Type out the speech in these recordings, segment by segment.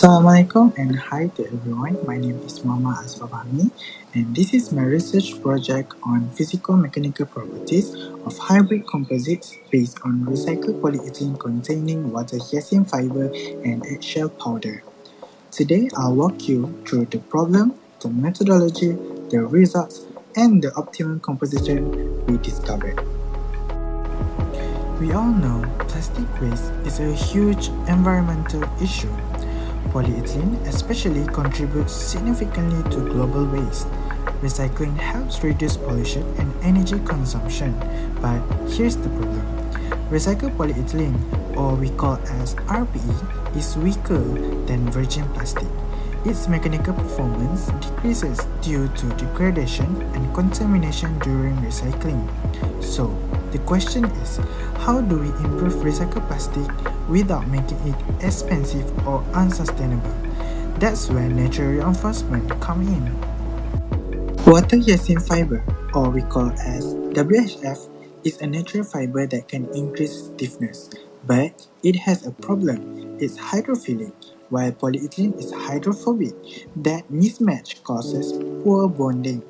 Assalamualaikum and hi to everyone. My name is Muhammad Asfafahmi and this is my research project on physico-mechanical properties of hybrid composites based on recycled polyethylene containing water hyacinth fiber and eggshell powder. Today I'll walk you through the problem, the methodology, the results, and the optimum composition we discovered. We all know plastic waste is a huge environmental issue. Polyethylene especially contributes significantly to global waste. Recycling helps reduce pollution and energy consumption, but here's the problem. Recycled polyethylene, or we call as rPE, is weaker than virgin plastic. Its mechanical performance decreases due to degradation and contamination during recycling. So, the question is, how do we improve recycled plastic without making it expensive or unsustainable? That's where natural reinforcement comes in. Water hyacinth fiber, or we call as WHF, is a natural fiber that can increase stiffness, but it has a problem. It's hydrophilic, while polyethylene is hydrophobic. That mismatch causes poor bonding.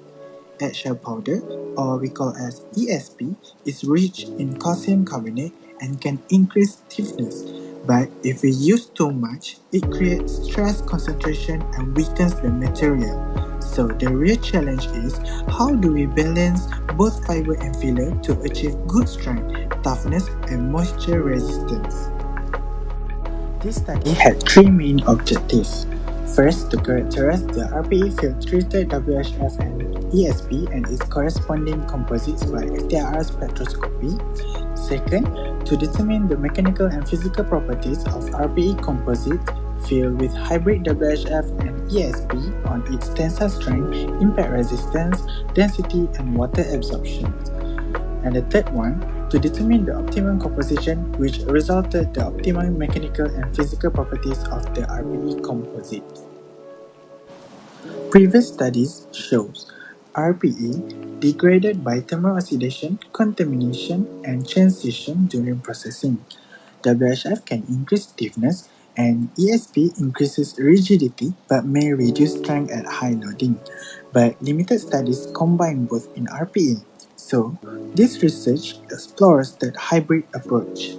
Eggshell powder, or we call as ESP, is rich in calcium carbonate and can increase stiffness. But if we use too much, it creates stress concentration and weakens the material. So the real challenge is, how do we balance both fiber and filler to achieve good strength, toughness, and moisture resistance? This study had three main objectives. First, to characterize the rPE field-treated WHF and ESP and its corresponding composites by FTIR spectroscopy. Second, to determine the mechanical and physical properties of rPE composite filled with hybrid WHF and ESP on its tensile strength, impact resistance, density, and water absorption. And the third one, to determine the optimum composition which resulted the optimum mechanical and physical properties of the rPE composite. Previous studies shows rPE degraded by thermal oxidation, contamination, and transition during processing. WHF can increase stiffness and ESP increases rigidity but may reduce strength at high loading. But limited studies combine both in rPE. So, this research explores that hybrid approach.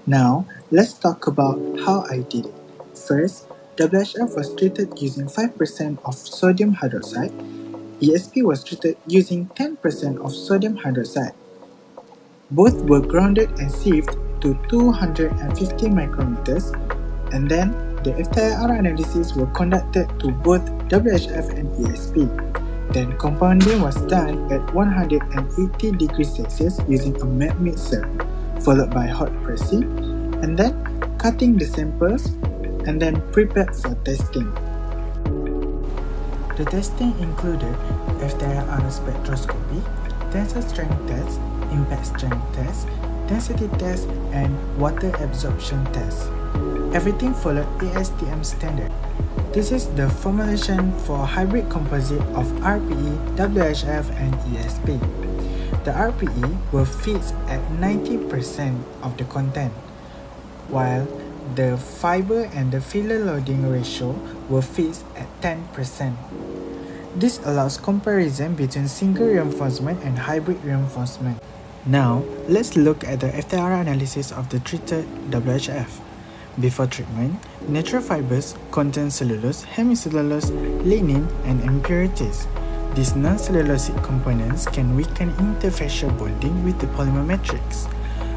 Now, let's talk about how I did it. First, WHF was treated using 5% of sodium hydroxide. ESP was treated using 10% of sodium hydroxide. Both were grounded and sieved to 250 micrometers, and then the FTIR analysis were conducted to both WHF and ESP. Then compounding was done at 180 degrees Celsius using a melt mixer, followed by hot pressing, and then cutting the samples, and then prepared for testing. The testing included FTIR spectroscopy, tensile strength test, impact strength test, density test, and water absorption test. Everything followed ASTM standard. This is the formulation for hybrid composite of rPE, WHF, and ESP. The rPE will fit at 90% of the content, while the fiber and the filler loading ratio will fit at 10%. This allows comparison between single reinforcement and hybrid reinforcement. Now, let's look at the FTIR analysis of the treated WHF. Before treatment, natural fibers contain cellulose, hemicellulose, lignin, and impurities. These non-cellulosic components can weaken interfacial bonding with the polymer matrix.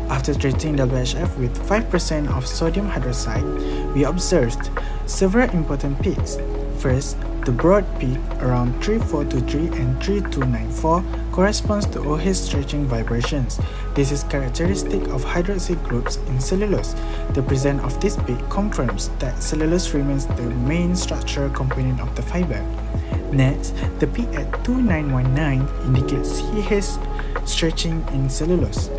After treating WHF with 5% of sodium hydroxide, we observed several important peaks. First, the broad peak around 3423 and 3294 corresponds to OH stretching vibrations. This is characteristic of hydroxy groups in cellulose. The presence of this peak confirms that cellulose remains the main structural component of the fiber. Next, the peak at 2919 indicates CH stretching in cellulose.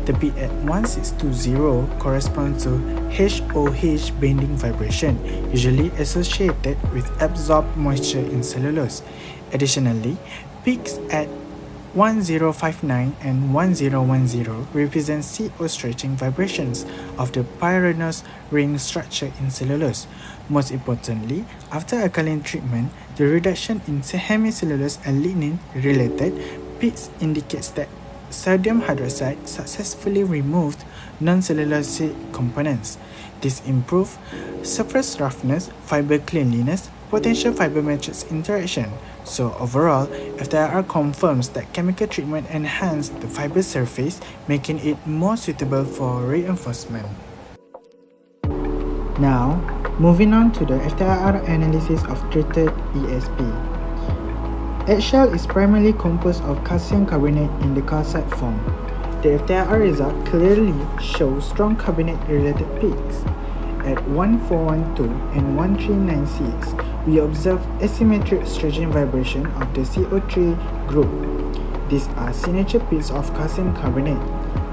The peak at 1620 corresponds to HOH bending vibration, usually associated with absorbed moisture in cellulose. Additionally, peaks at 1059 and 1010 represent CO stretching vibrations of the pyranose ring structure in cellulose. Most importantly, after alkaline treatment, the reduction in hemicellulose and lignin-related peaks indicates that sodium hydroxide successfully removed non-cellulosic components. This improved surface roughness, fiber cleanliness, potential fiber matrix interaction. So overall, FTIR confirms that chemical treatment enhanced the fiber surface, making it more suitable for reinforcement. Now, moving on to the FTIR analysis of treated ESP. Eggshell is primarily composed of calcium carbonate in the calcite form. The FTIR result clearly shows strong carbonate-related peaks. At 1412 and 1396, we observe asymmetric stretching vibration of the CO3 group. These are signature peaks of calcium carbonate.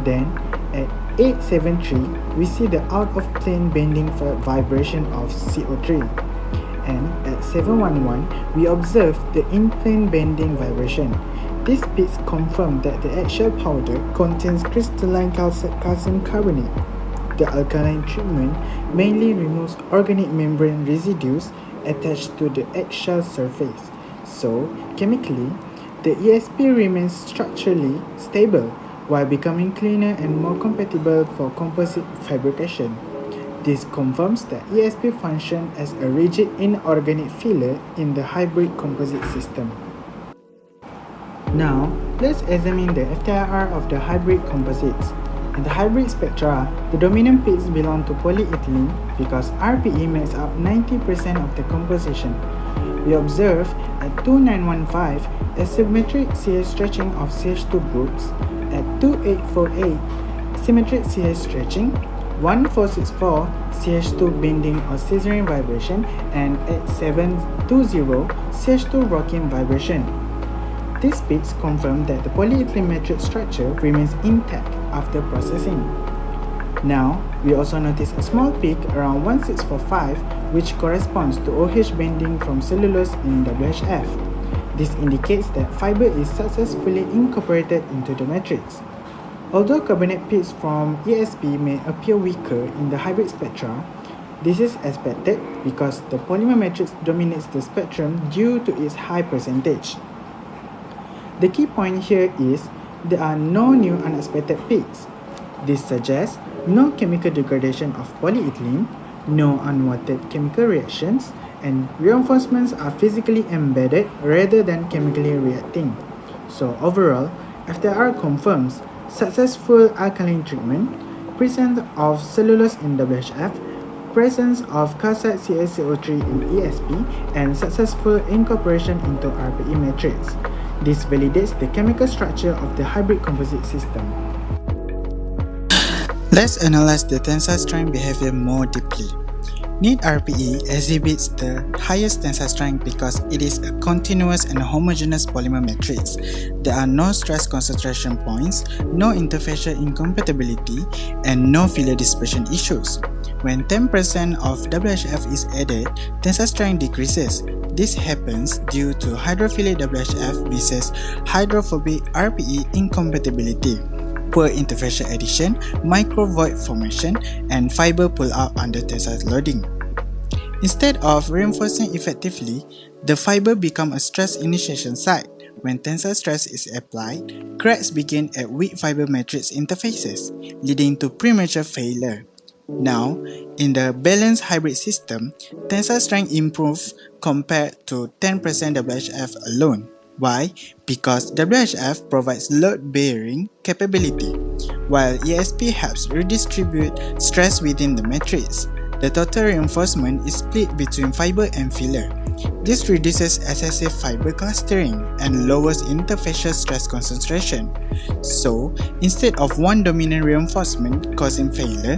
Then, at 873, we see the out-of-plane bending vibration of CO3. And at 711, we observe the in-plane bending vibration. These peaks confirm that the eggshell powder contains crystalline calcium carbonate. The alkaline treatment mainly removes organic membrane residues attached to the eggshell surface. So, chemically, the ESP remains structurally stable while becoming cleaner and more compatible for composite fabrication. This confirms that ESP functions as a rigid inorganic filler in the hybrid composite system. Now, let's examine the FTIR of the hybrid composites. In the hybrid spectra, the dominant peaks belong to polyethylene because rPE makes up 90% of the composition. We observe at 2915 asymmetric CH stretching of CH2 groups, at 2848 symmetric CH stretching, 1464 CH2 bending or scissoring vibration, and at 720 CH2 rocking vibration. These peaks confirm that the polyethylene matrix structure remains intact after processing. Now, we also notice a small peak around 1645 which corresponds to OH bending from cellulose in WHF. This indicates that fiber is successfully incorporated into the matrix. Although carbonate peaks from ESP may appear weaker in the hybrid spectra, this is expected because the polymer matrix dominates the spectrum due to its high percentage. The key point here is there are no new unexpected peaks. This suggests no chemical degradation of polyethylene, no unwanted chemical reactions, and reinforcements are physically embedded rather than chemically reacting. So overall, FTIR confirms successful alkaline treatment, presence of cellulose in WHF, presence of calcite CaCO3 in ESP, and successful incorporation into rPE matrix. This validates the chemical structure of the hybrid composite system. Let's analyze the tensile strength behavior more deeply. Neat rPE exhibits the highest tensile strength because it is a continuous and homogeneous polymer matrix. There are no stress concentration points, no interfacial incompatibility, and no filler dispersion issues. When 10% of WHF is added, tensile strength decreases. This happens due to hydrophilic WHF versus hydrophobic rPE incompatibility, poor interfacial addition, micro void formation, and fiber pull-out under tensile loading. Instead of reinforcing effectively, the fiber becomes a stress initiation site. When tensile stress is applied, cracks begin at weak fiber matrix interfaces, leading to premature failure. Now, in the balanced hybrid system, tensile strength improves compared to 10% WHF alone. Why? Because WHF provides load-bearing capability, while ESP helps redistribute stress within the matrix. The total reinforcement is split between fiber and filler. This reduces excessive fiber clustering and lowers interfacial stress concentration. So, instead of one dominant reinforcement causing failure,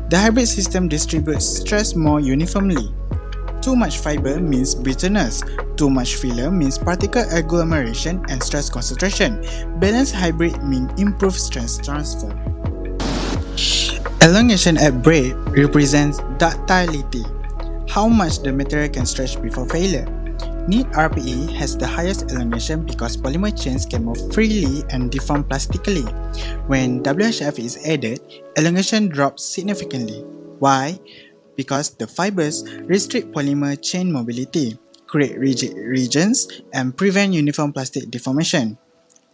the hybrid system distributes stress more uniformly. Too much fiber means brittleness, too much filler means particle agglomeration and stress concentration. Balanced hybrid means improved stress transfer. Elongation at break represents ductility, how much the material can stretch before failure. Neat rPE has the highest elongation because polymer chains can move freely and deform plastically. When WHF is added, elongation drops significantly. Why? Because the fibers restrict polymer chain mobility, create rigid regions, and prevent uniform plastic deformation.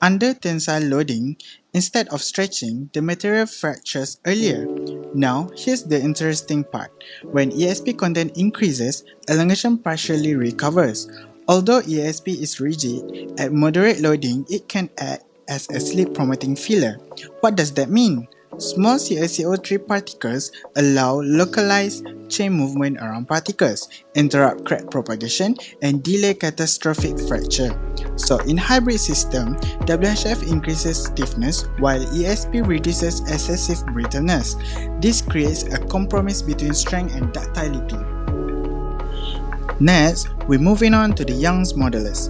Under tensile loading, instead of stretching, the material fractures earlier. Now, here's the interesting part. When ESP content increases, elongation partially recovers. Although ESP is rigid, at moderate loading, it can act as a slip-promoting filler. What does that mean? Small CaCO3 particles allow localized chain movement around particles, interrupt crack propagation, and delay catastrophic fracture. So in hybrid system, WHF increases stiffness while ESP reduces excessive brittleness. This creates a compromise between strength and ductility. Next, we're moving on to the Young's modulus.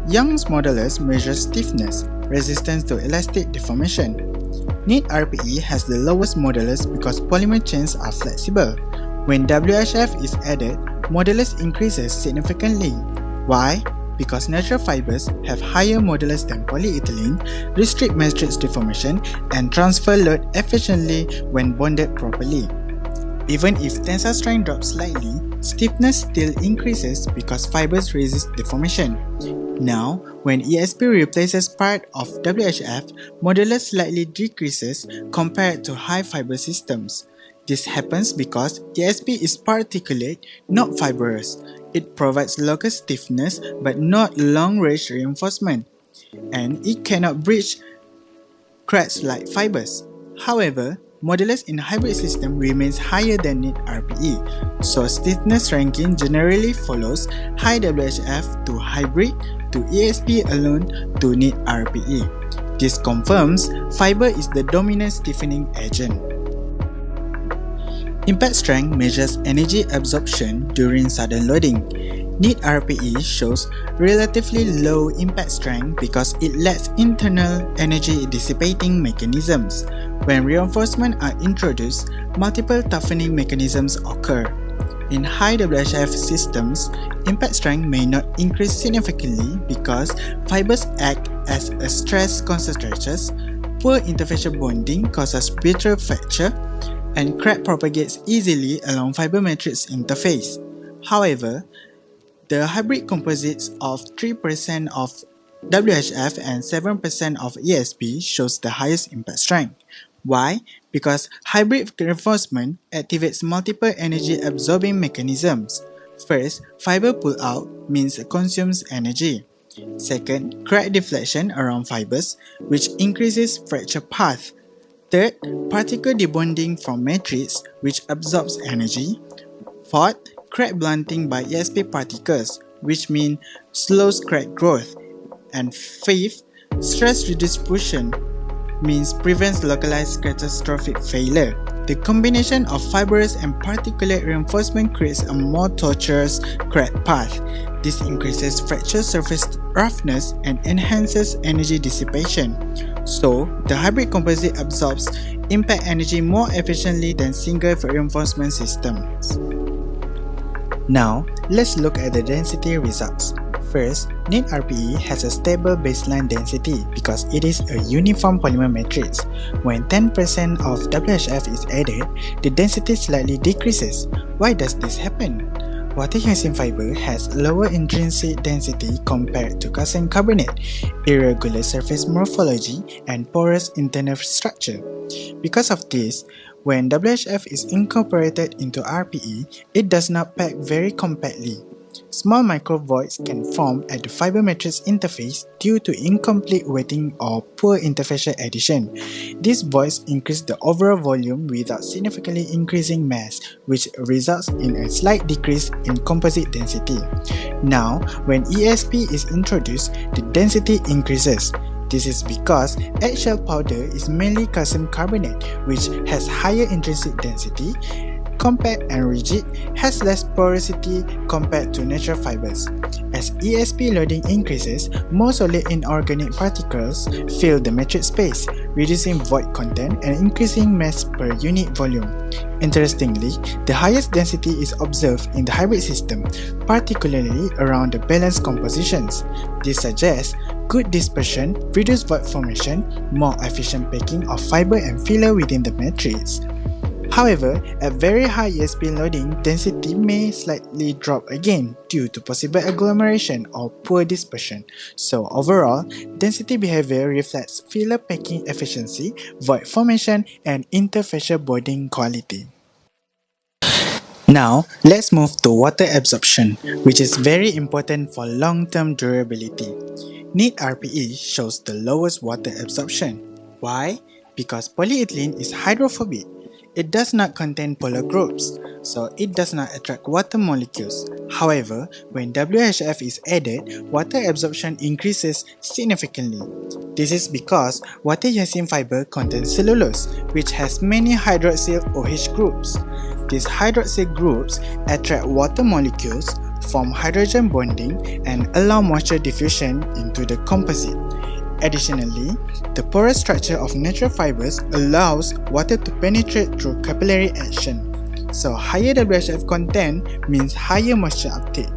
Young's modulus measures stiffness, resistance to elastic deformation. Neat rPE has the lowest modulus because polymer chains are flexible. When WHF is added, modulus increases significantly. Why? Because natural fibers have higher modulus than polyethylene, restrict matrix deformation, and transfer load efficiently when bonded properly. Even if tensile strength drops slightly, stiffness still increases because fibers resist deformation. Now, when ESP replaces part of WHF, modulus slightly decreases compared to high fiber systems. This happens because ESP is particulate, not fibrous. It provides local stiffness but not long-range reinforcement, and it cannot bridge cracks like fibers. However, modulus in hybrid system remains higher than neat rPE, so stiffness ranking generally follows high WHF to hybrid to ESP alone to neat rPE. This confirms fiber is the dominant stiffening agent. Impact strength measures energy absorption during sudden loading. Neat rPE shows relatively low impact strength because it lacks internal energy dissipating mechanisms. When reinforcements are introduced, multiple toughening mechanisms occur. In high WHF systems, impact strength may not increase significantly because fibers act as a stress concentrators, poor interfacial bonding causes brittle fracture, and crack propagates easily along fiber matrix interface. However, the hybrid composites of 3% of WHF and 7% of ESP shows the highest impact strength. Why? Because hybrid reinforcement activates multiple energy absorbing mechanisms. First, fiber pull-out means it consumes energy. Second, crack deflection around fibers, which increases fracture path. Third, particle debonding from matrix, which absorbs energy. Fourth, crack blunting by ESP particles, which means slows crack growth. And fifth, stress redistribution means prevents localized catastrophic failure. The combination of fibrous and particulate reinforcement creates a more tortuous crack path. This increases fracture surface roughness and enhances energy dissipation. So, the hybrid composite absorbs impact energy more efficiently than single reinforcement systems. Now, let's look at the density results. First, neat rPE has a stable baseline density because it is a uniform polymer matrix. When 10% of WHF is added, the density slightly decreases. Why does this happen? Water hyacinth fiber has lower intrinsic density compared to calcium carbonate, irregular surface morphology, and porous internal structure. Because of this, when WHF is incorporated into rPE, it does not pack very compactly. Small microvoids can form at the fiber matrix interface due to incomplete wetting or poor interfacial adhesion. These voids increase the overall volume without significantly increasing mass, which results in a slight decrease in composite density. Now, when ESP is introduced, the density increases. This is because eggshell powder is mainly calcium carbonate, which has higher intrinsic density, compact and rigid, has less porosity compared to natural fibers. As ESP loading increases, more solid inorganic particles fill the matrix space, reducing void content and increasing mass per unit volume. Interestingly, the highest density is observed in the hybrid system, particularly around the balanced compositions. This suggests good dispersion, reduced void formation, more efficient packing of fiber and filler within the matrix. However, at very high ESP loading, density may slightly drop again due to possible agglomeration or poor dispersion. So overall, density behavior reflects filler packing efficiency, void formation, and interfacial bonding quality. Now, let's move to water absorption, which is very important for long-term durability. Neat rPE shows the lowest water absorption. Why? Because polyethylene is hydrophobic. It does not contain polar groups, so it does not attract water molecules. However, when WHF is added, water absorption increases significantly. This is because water hyacinth fiber contains cellulose, which has many hydroxyl OH groups. These hydroxyl groups attract water molecules, form hydrogen bonding, and allow moisture diffusion into the composite. Additionally, the porous structure of natural fibers allows water to penetrate through capillary action. So higher WHF content means higher moisture uptake.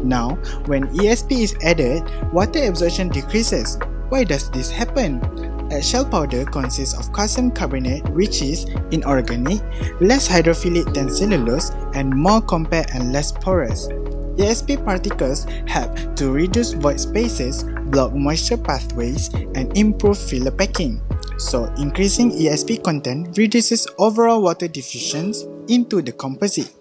Now, when ESP is added, water absorption decreases. Why does this happen? Eggshell powder consists of calcium carbonate, which is inorganic, less hydrophilic than cellulose, and more compact and less porous. ESP particles help to reduce void spaces, block moisture pathways, and improve filler packing. So, increasing ESP content reduces overall water diffusion into the composite.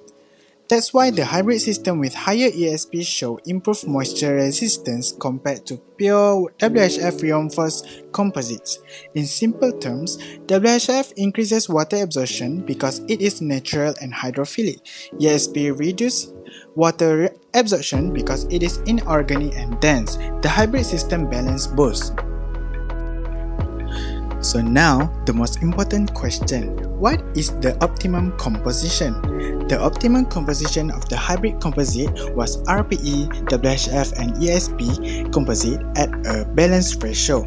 That's why the hybrid system with higher ESP show improved moisture resistance compared to pure WHF reinforced composites. In simple terms, WHF increases water absorption because it is natural and hydrophilic. ESP reduces water absorption because it is inorganic and dense. The hybrid system balance both. So now, the most important question. What is the optimum composition? The optimum composition of the hybrid composite was rPE, WHF and ESP composite at a balanced ratio,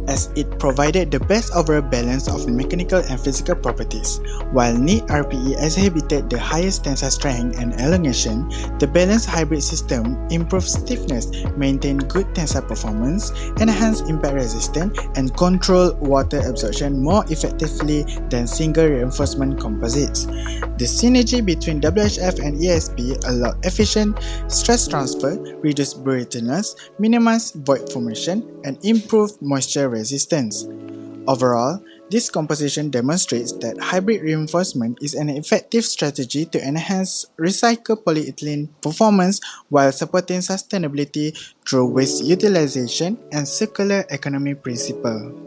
as it provided the best overall balance of mechanical and physical properties. While neat rPE exhibited the highest tensile strength and elongation, the balanced hybrid system improved stiffness, maintained good tensile performance, enhanced impact resistance, and controlled water absorption more effectively than single reinforcement composites. The synergy between WHF and ESP allowed efficient stress transfer, reduced brittleness, minimized void formation, and improved moisture resistance. Overall, this composition demonstrates that hybrid reinforcement is an effective strategy to enhance recycled polyethylene performance while supporting sustainability through waste utilization and circular economy principle.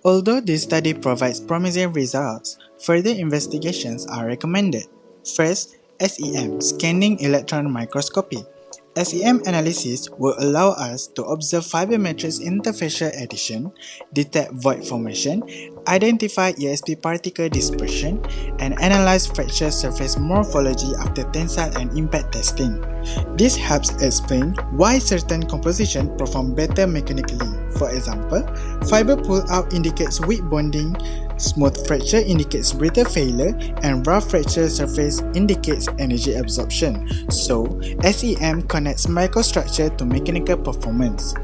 Although this study provides promising results, further investigations are recommended. First, SEM, scanning electron microscopy. SEM analysis will allow us to observe fiber matrix interfacial addition, detect void formation, identify ESP particle dispersion, and analyze fracture surface morphology after tensile and impact testing. This helps explain why certain compositions perform better mechanically. For example, fiber pull-out indicates weak bonding, smooth fracture indicates brittle failure, and rough fracture surface indicates energy absorption. So, SEM connects microstructure to mechanical performance.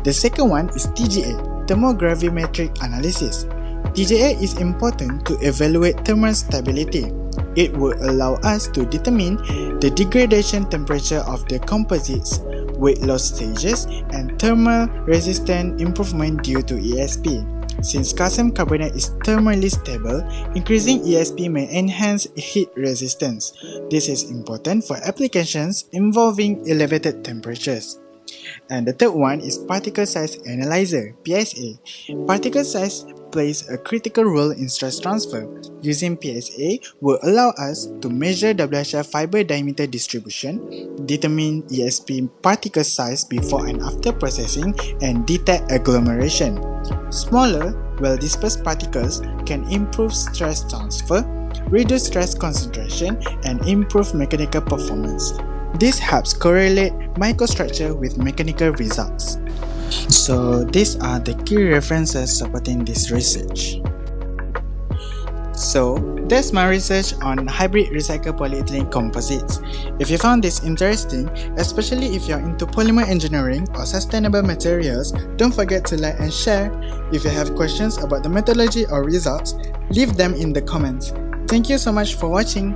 The second one is TGA, thermogravimetric analysis. TGA is important to evaluate thermal stability. It will allow us to determine the degradation temperature of the composites, weight loss stages, and thermal resistance improvement due to ESP. Since calcium carbonate is thermally stable, increasing ESP may enhance heat resistance. This is important for applications involving elevated temperatures. And the third one is particle size analyzer, PSA. Particle size plays a critical role in stress transfer. Using PSA will allow us to measure WHF fiber diameter distribution, determine ESP particle size before and after processing, and detect agglomeration. Smaller, well-dispersed particles can improve stress transfer, reduce stress concentration, and improve mechanical performance. This helps correlate microstructure with mechanical results. So these are the key references supporting this research. So that's my research on hybrid recycled polyethylene composites. If you found this interesting, especially if you're into polymer engineering or sustainable materials, don't forget to like and share. If you have questions about the methodology or results, leave them in the comments. Thank you so much for watching.